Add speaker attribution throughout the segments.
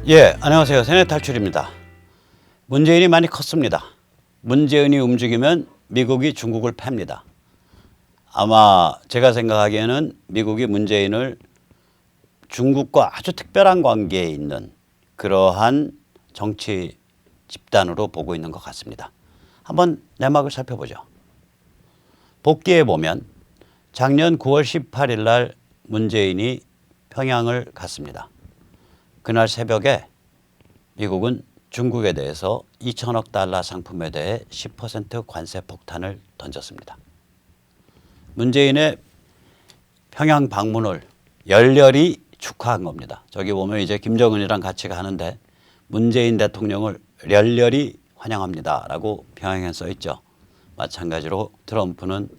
Speaker 1: 예, 안녕하세요. 세뇌탈출입니다. 문재인이 많이 컸습니다. 문재인이 움직이면 미국이 중국을 팹니다. 아마 제가 생각하기에는 미국이 문재인을 중국과 아주 특별한 관계에 있는 그러한 정치 집단으로 보고 있는 것 같습니다. 한번 내막을 살펴보죠. 복기에 보면 작년 9월 18일 날 문재인이 평양을 갔습니다. 그날 새벽에 미국은 중국에 대해서 2천억 달러 상품에 대해 10% 관세 폭탄을 던졌습니다. 문재인의 평양 방문을 열렬히 축하한 겁니다. 저기 보면 이제 김정은이랑 같이 가는데 문재인 대통령을 열렬히 환영합니다라고 평양에 써 있죠. 마찬가지로 트럼프는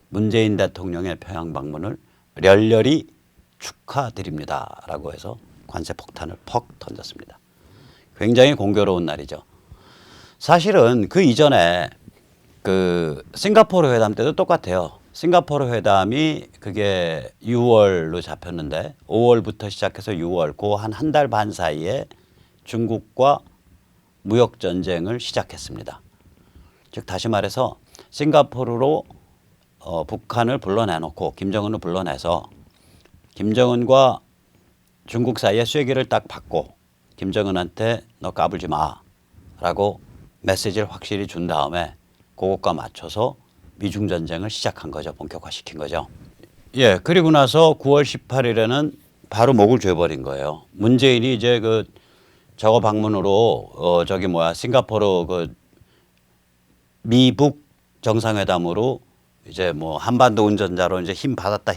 Speaker 1: 문재인 대통령의 평양 방문을 열렬히 축하드립니다라고 해서 관세 폭탄을 퍽 던졌습니다. 굉장히 공교로운 날이죠. 사실은 그 이전에 그 싱가포르 회담 때도 똑같아요. 싱가포르 회담이 그게 6월로 잡혔는데 5월부터 시작해서 6월 그 한 달 반 사이에 중국과 무역 전쟁을 시작했습니다. 즉 다시 말해서 싱가포르로 북한을 불러내놓고 김정은을 불러내서 김정은과 중국 사이에 쐐기를 딱 받고 김정은한테 너 까불지 마라고 메시지를 확실히 준 다음에 그것과 맞춰서 미중 전쟁을 시작한 거죠. 본격화시킨 거죠. 예, 그리고 나서 9월 18일에는 바로 목을 조여버린 거예요. 문재인이 이제 그 저거 방문으로 싱가포르 그 미북 정상회담으로 이제 뭐 한반도 운전자로 이제 힘 받았다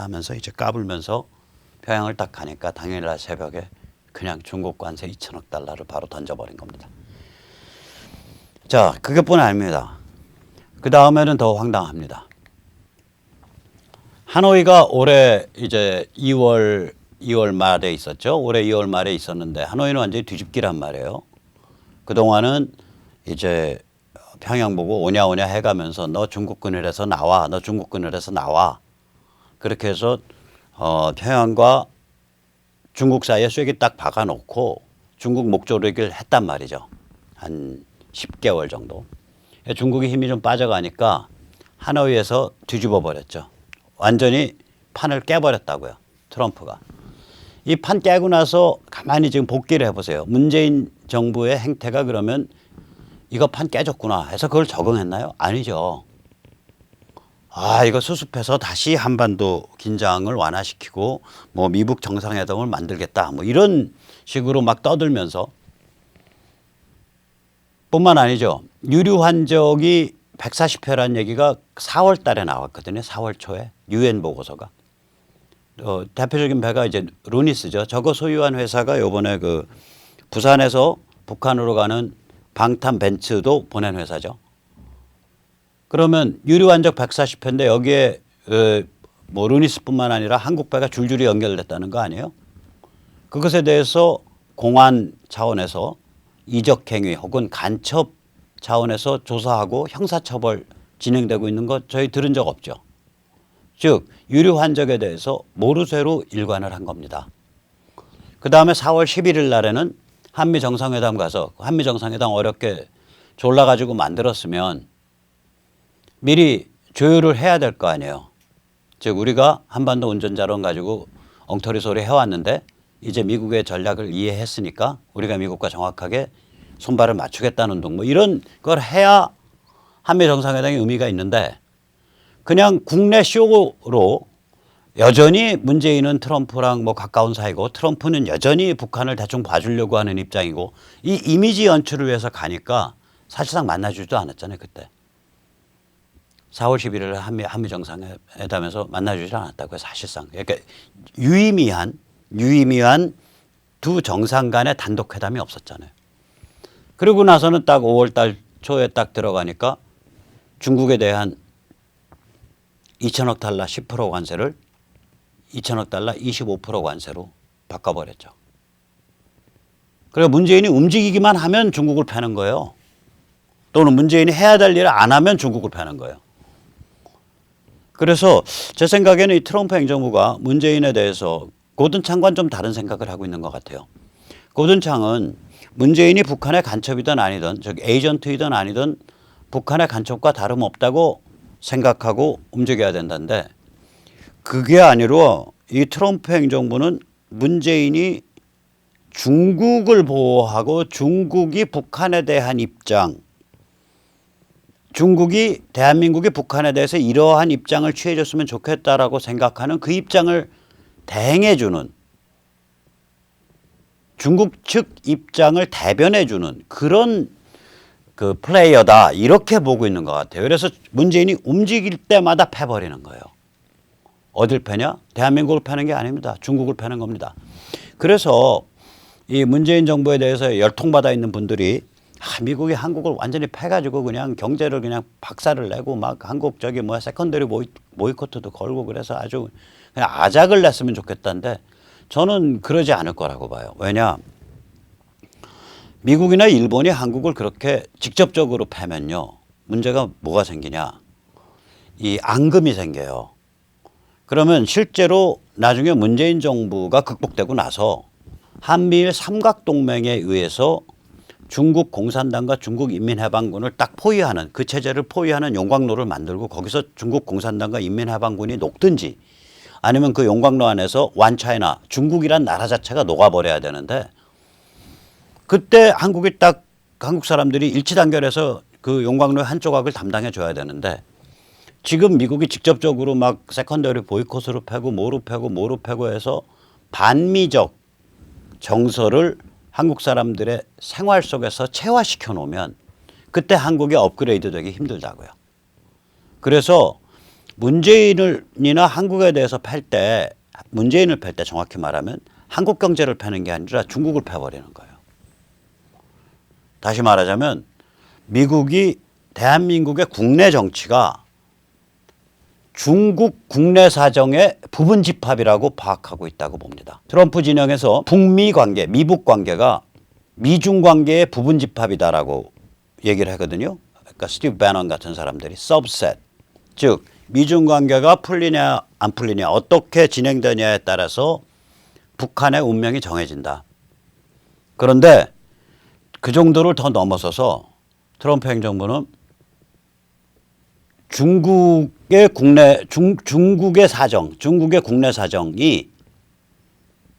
Speaker 1: 하면서 이제 까불면서 평양을 딱 가니까 당일날 새벽에 그냥 중국 관세 2천억 달러를 바로 던져버린 겁니다. 자, 그것뿐 아닙니다. 그 다음에는 더 황당합니다. 하노이가 올해 이제 2월 말에 있었죠. 올해 2월 말에 있었는데 하노이는 완전히 뒤집기란 말이에요. 그동안은 이제 평양 보고 오냐 해가면서 너 중국군이라서 나와. 너 중국군이라서 나와. 그렇게 해서 평양과 중국 사이에 쐐기 딱 박아놓고 중국 목조르기를 했단 말이죠. 한 10개월 정도. 중국이 힘이 좀 빠져가니까 하노이에서 뒤집어 버렸죠. 완전히 판을 깨버렸다고요. 트럼프가. 이 판 깨고 나서 가만히 지금 복기를 해보세요. 문재인 정부의 행태가 그러면 이거 판 깨졌구나 해서 그걸 적응했나요? 아니죠. 이거 수습해서 다시 한반도 긴장을 완화시키고 뭐 미북 정상회담을 만들겠다 뭐 이런 식으로 막 떠들면서 뿐만 아니죠. 유류 환적이 140회라는 얘기가 4월 달에 나왔거든요. 4월 초에 유엔 보고서가. 대표적인 배가 이제 루니스죠. 저거 소유한 회사가 요번에 그 부산에서 북한으로 가는 방탄 벤츠도 보낸 회사죠. 그러면 유류 환적 140회인데 여기에 뭐 루니스뿐만 아니라 한국 배가 줄줄이 연결됐다는 거 아니에요? 그것에 대해서 공안 차원에서 이적행위 혹은 간첩 차원에서 조사하고 형사처벌 진행되고 있는 거 저희 들은 적 없죠. 즉 유류 환적에 대해서 모르쇠로 일관을 한 겁니다. 그다음에 4월 11일 날에는 한미 정상회담 가서 한미 정상회담 어렵게 졸라가지고 만들었으면 미리 조율을 해야 될 거 아니에요. 즉 우리가 한반도 운전자론 가지고 엉터리 소리 해왔는데 이제 미국의 전략을 이해했으니까 우리가 미국과 정확하게 손발을 맞추겠다는 둥 뭐 이런 걸 해야 한미 정상회담의 의미가 있는데 그냥 국내 쇼로 여전히 문재인은 트럼프랑 뭐 가까운 사이고 트럼프는 여전히 북한을 대충 봐주려고 하는 입장이고 이 이미지 연출을 위해서 가니까 사실상 만나주지도 않았잖아요. 그때. 4월 11일 한미 정상회담에서 만나주지 않았다고요. 사실상. 그러니까 유의미한 두 정상 간의 단독 회담이 없었잖아요. 그리고 나서는 딱 5월 달 초에 딱 들어가니까 중국에 대한 2천억 달러 10% 관세를 2천억 달러 25% 관세로 바꿔버렸죠. 그리고 문재인이 움직이기만 하면 중국을 패는 거예요. 또는 문재인이 해야 될 일을 안 하면 중국을 패는 거예요. 그래서 제 생각에는 이 트럼프 행정부가 문재인에 대해서 고든 창관 좀 다른 생각을 하고 있는 것 같아요. 고든창은 문재인이 북한의 간첩이든 아니든 즉 에이전트이든 아니든 북한의 간첩과 다름없다고 생각하고 움직여야 된다는데 그게 아니라 이 트럼프 행정부는 문재인이 중국을 보호하고 중국이 북한에 대한 입장, 중국이 대한민국이 북한에 대해서 이러한 입장을 취해줬으면 좋겠다라고 생각하는 그 입장을 대행해주는 중국 측 입장을 대변해주는 그런 그 플레이어다 이렇게 보고 있는 것 같아요. 그래서 문재인이 움직일 때마다 패버리는 거예요. 어딜 패냐? 대한민국을 패는 게 아닙니다. 중국을 패는 겁니다. 그래서 이 문재인 정부에 대해서 열통받아 있는 분들이 미국이 한국을 완전히 패가지고 그냥 경제를 그냥 박살을 내고 막 한국 저기 뭐야 세컨더리 보이콧도 걸고 그래서 아주 그냥 아작을 냈으면 좋겠다는데 저는 그러지 않을 거라고 봐요. 왜냐? 미국이나 일본이 한국을 그렇게 직접적으로 패면요. 문제가 뭐가 생기냐? 이 앙금이 생겨요. 그러면 실제로 나중에 문재인 정부가 극복되고 나서 한미일 삼각동맹에 의해서 중국 공산당과 중국 인민해방군을 딱 포위하는 그 체제를 포위하는 용광로를 만들고 거기서 중국 공산당과 인민해방군이 녹든지 아니면 그 용광로 안에서 완차이나 중국이란 나라 자체가 녹아버려야 되는데 그때 한국이 딱 한국 사람들이 일치단결해서 그 용광로의 한 조각을 담당해 줘야 되는데 지금 미국이 직접적으로 막 세컨더리 보이콧으로 패고 뭐로 패고 해서 반미적 정서를 한국 사람들의 생활 속에서 체화시켜 놓으면 그때 한국이 업그레이드 되기 힘들다고요. 그래서 문재인이나 한국에 대해서 문재인을 팰 때 정확히 말하면 한국 경제를 패는 게 아니라 중국을 패버리는 거예요. 다시 말하자면 미국이 대한민국의 국내 정치가 중국 국내 사정의 부분 집합이라고 파악하고 있다고 봅니다. 트럼프 진영에서 북미 관계, 미북 관계가 미중 관계의 부분 집합이다라고 얘기를 하거든요. 그러니까 스티브 배넌 같은 사람들이 subset, 즉 미중 관계가 풀리냐 안 풀리냐 어떻게 진행되냐에 따라서 북한의 운명이 정해진다. 그런데 그 정도를 더 넘어서서 트럼프 행정부는 중국의 사정, 중국의 국내 사정이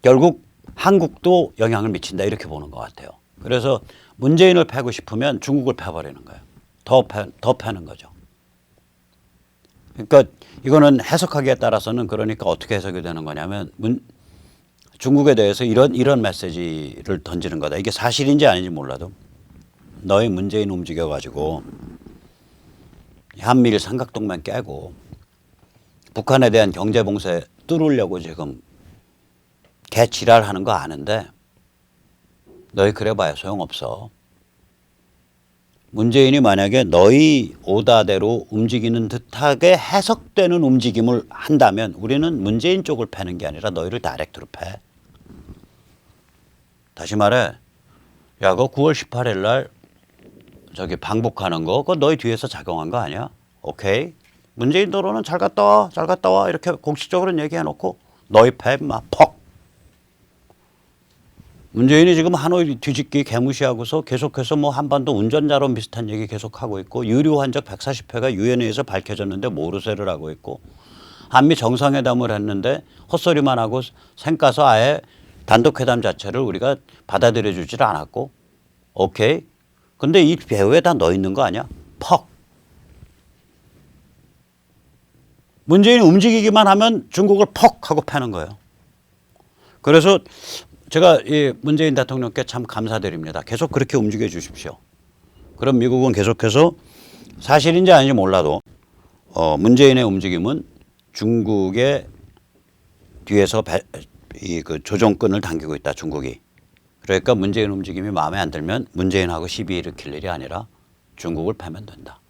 Speaker 1: 결국 한국도 영향을 미친다 이렇게 보는 것 같아요. 그래서 문재인을 패고 싶으면 중국을 패버리는 거예요. 더 패는 거죠. 그러니까 이거는 해석하기에 따라서는 그러니까 어떻게 해석이 되는 거냐면 중국에 대해서 이런 메시지를 던지는 거다. 이게 사실인지 아닌지 몰라도 너희 문재인 움직여가지고 한미일 삼각동맹 깨고 북한에 대한 경제 봉쇄 뚫으려고 지금 개지랄하는 거 아는데 너희 그래봐야 소용없어. 문재인이 만약에 너희 오다대로 움직이는 듯하게 해석되는 움직임을 한다면 우리는 문재인 쪽을 패는 게 아니라 너희를 다이렉트로 패. 다시 말해, 야, 그거 9월 18일 날 저기 방북하는 거, 그거 너희 뒤에서 작용한 거 아니야? 오케이. 문재인 도로는 잘 갔다 와, 잘 갔다 와. 이렇게 공식적으로 얘기해놓고 너희 패, 막 퍽. 문재인이 지금 하노이 뒤집기 개무시하고서 계속해서 뭐 한반도 운전자론 비슷한 얘기 계속하고 있고 유류 환적 140회가 유엔에서 밝혀졌는데 모르쇠를 하고 있고 한미 정상회담을 했는데 헛소리만 하고 생가서 아예 단독회담 자체를 우리가 받아들여 주질 않았고 오케이. 근데 이 배후에 다 넣어 있는 거 아니야? 퍽. 문재인이 움직이기만 하면 중국을 퍽 하고 패는 거예요. 그래서 제가 이 문재인 대통령께 참 감사드립니다. 계속 그렇게 움직여 주십시오. 그럼 미국은 계속해서 사실인지 아닌지 몰라도 문재인의 움직임은 중국의 뒤에서 그 조종끈을 당기고 있다. 중국이. 그러니까 문재인 움직임이 마음에 안 들면 문재인하고 시비 일으킬 일이 아니라 중국을 패면 된다.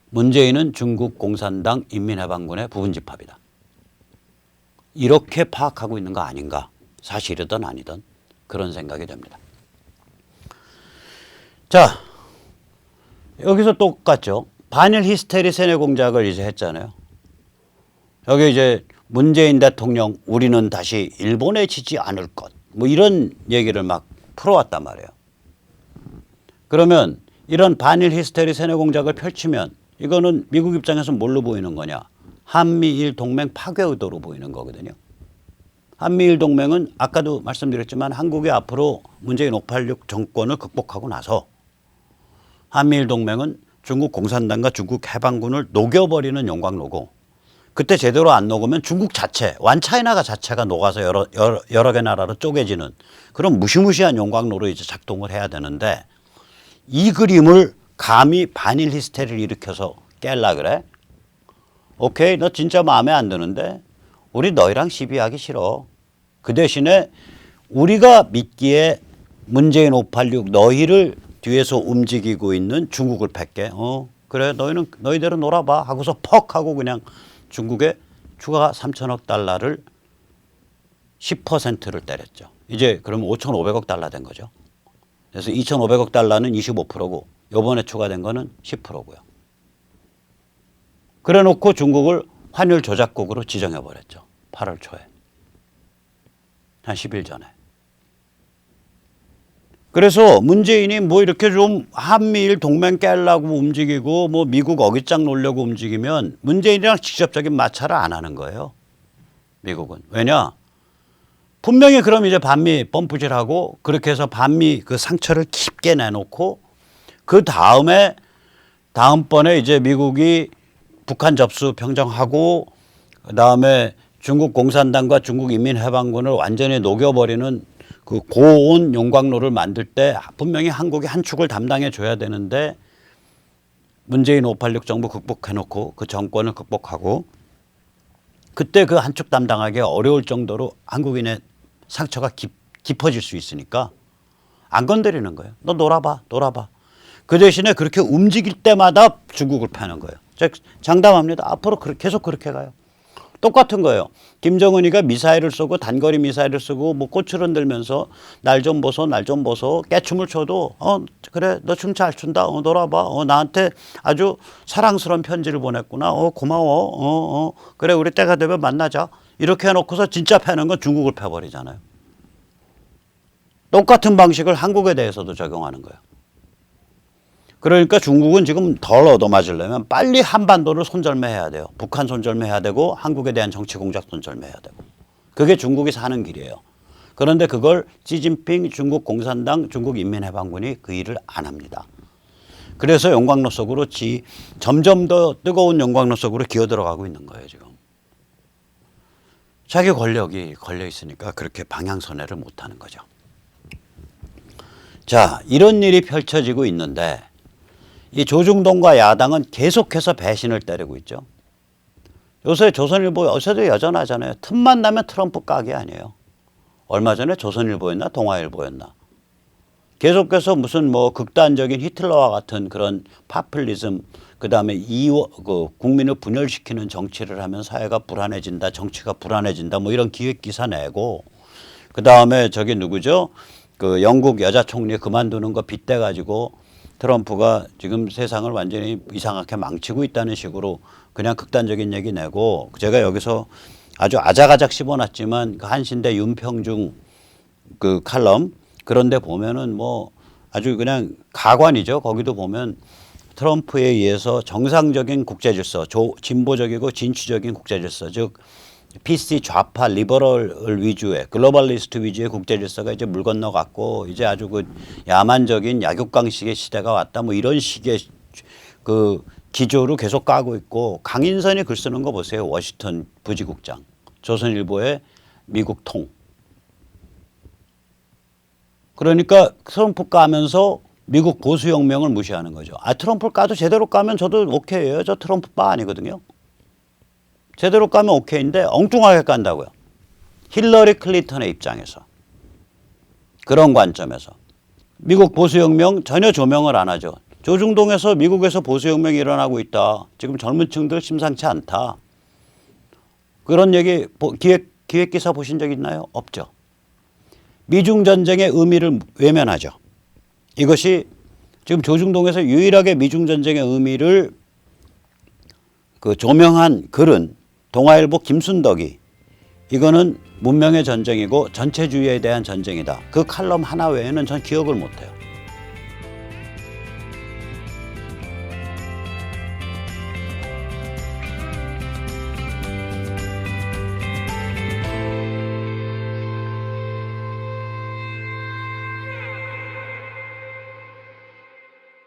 Speaker 1: 문재인은 중국 공산당 인민해방군의 부분집합이다. 이렇게 파악하고 있는 거 아닌가. 사실이든 아니든 그런 생각이 됩니다. 자, 여기서 똑같죠. 반일 히스테리 세뇌 공작을 이제 했잖아요. 여기 이제 문재인 대통령 우리는 다시 일본에 지지 않을 것 뭐 이런 얘기를 막 풀어왔단 말이에요. 그러면 이런 반일 히스테리 세뇌 공작을 펼치면 이거는 미국 입장에서 뭘로 보이는 거냐? 한미일 동맹 파괴 의도로 보이는 거거든요. 한미일 동맹은 아까도 말씀드렸지만 한국이 앞으로 문재인 586 정권을 극복하고 나서 한미일 동맹은 중국 공산당과 중국 해방군을 녹여버리는 용광로고, 그때 제대로 안 녹으면 중국 자체, 완차이나가 자체가 녹아서 여러 개 나라로 쪼개지는 그런 무시무시한 용광로로 이제 작동을 해야 되는데, 이 그림을 감히 반일 히스테리를 일으켜서 깰라 그래? 오케이, 너 진짜 마음에 안 드는데 우리 너희랑 시비하기 싫어. 그 대신에 우리가 믿기에 문재인 586 너희를 뒤에서 움직이고 있는 중국을 팰게. 그래, 너희는 너희대로 놀아봐 하고서 퍽 하고 그냥 중국에 추가 3천억 달러를 10%를 때렸죠. 이제 그러면 5,500억 달러 된 거죠. 그래서 2,500억 달러는 25%고 이번에 추가된 거는 10%고요. 그래 놓고 중국을 환율 조작국으로 지정해 버렸죠. 8월 초에. 한 10일 전에. 그래서 문재인이 뭐 이렇게 좀 한미일 동맹 깨려고 움직이고 뭐 미국 어깃장 놓으려고 움직이면 문재인이랑 직접적인 마찰을 안 하는 거예요. 미국은. 왜냐? 분명히 그럼 이제 반미 펌프질하고 그렇게 해서 반미 그 상처를 깊게 내놓고 그 다음에 다음번에 이제 미국이 북한 접수 평정하고 그다음에 중국 공산당과 중국 인민해방군을 완전히 녹여버리는 그 고온 용광로를 만들 때 분명히 한국이 한 축을 담당해 줘야 되는데, 문재인 586 정부 극복해놓고 그 정권을 극복하고 그때 그 한 축 담당하기 어려울 정도로 한국인의 상처가 깊어질 수 있으니까 안 건드리는 거예요. 너 놀아봐. 그 대신에 그렇게 움직일 때마다 중국을 패는 거예요. 장담합니다. 앞으로 계속 그렇게 가요. 똑같은 거예요. 김정은이가 미사일을 쏘고 단거리 미사일을 쏘고 뭐 꽃을 흔들면서 날 좀 보소 깨춤을 춰도 그래 너 춤 잘 춘다 놀아봐 나한테 아주 사랑스러운 편지를 보냈구나 고마워 그래 우리 때가 되면 만나자 이렇게 해놓고서 진짜 패는 건 중국을 패버리잖아요. 똑같은 방식을 한국에 대해서도 적용하는 거예요. 그러니까 중국은 지금 덜 얻어맞으려면 빨리 한반도를 손절매해야 돼요. 북한 손절매해야 되고 한국에 대한 정치 공작 손절매해야 되고. 그게 중국이 사는 길이에요. 그런데 그걸 시진핑 중국 공산당 중국 인민해방군이 그 일을 안 합니다. 그래서 용광로 속으로 점점 더 뜨거운 용광로 속으로 기어들어가고 있는 거예요 지금. 자기 권력이 걸려 있으니까 그렇게 방향선회를 못하는 거죠. 자, 이런 일이 펼쳐지고 있는데 이 조중동과 야당은 계속해서 배신을 때리고 있죠. 요새 조선일보 요새도 여전하잖아요. 틈만 나면 트럼프 까기 아니에요. 얼마 전에 조선일보였나 동아일보였나. 계속해서 무슨 뭐 극단적인 히틀러와 같은 그런 파퓰리즘, 그다음에 국민을 분열시키는 정치를 하면 사회가 불안해진다, 정치가 불안해진다, 뭐 이런 기획 기사 내고, 그다음에 저기 누구죠? 그 영국 여자 총리 그만두는 거 빗대 가지고 트럼프가 지금 세상을 완전히 이상하게 망치고 있다는 식으로 그냥 극단적인 얘기 내고, 제가 여기서 아주 아작아작 씹어놨지만 그 한신대 윤평중 그 칼럼 그런데 보면은 뭐 아주 그냥 가관이죠. 거기도 보면 트럼프에 의해서 정상적인 국제질서, 진보적이고 진취적인 국제질서, 즉 PC 좌파 리버럴 위주의 글로벌리스트 위주의 국제질서가 이제 물 건너갔고 이제 아주 그 야만적인 약육강식의 시대가 왔다 뭐 이런 식의 그 기조로 계속 까고 있고, 강인선이 글 쓰는 거 보세요. 워싱턴 부지국장, 조선일보의 미국 통. 그러니까 트럼프 까면서 미국 보수혁명을 무시하는 거죠. 트럼프를 까도 제대로 까면 저도 오케이예요. 저 트럼프 빠 아니거든요. 제대로 까면 오케이인데 엉뚱하게 깐다고요. 힐러리 클린턴의 입장에서. 그런 관점에서. 미국 보수혁명 전혀 조명을 안 하죠. 조중동에서 미국에서 보수혁명이 일어나고 있다. 지금 젊은 층들 심상치 않다. 그런 얘기 기획기사 보신 적 있나요? 없죠. 미중전쟁의 의미를 외면하죠. 이것이 지금 조중동에서 유일하게 미중전쟁의 의미를 그 조명한 글은 동아일보 김순덕이, 이거는 문명의 전쟁이고 전체주의에 대한 전쟁이다. 그 칼럼 하나 외에는 전 기억을 못해요.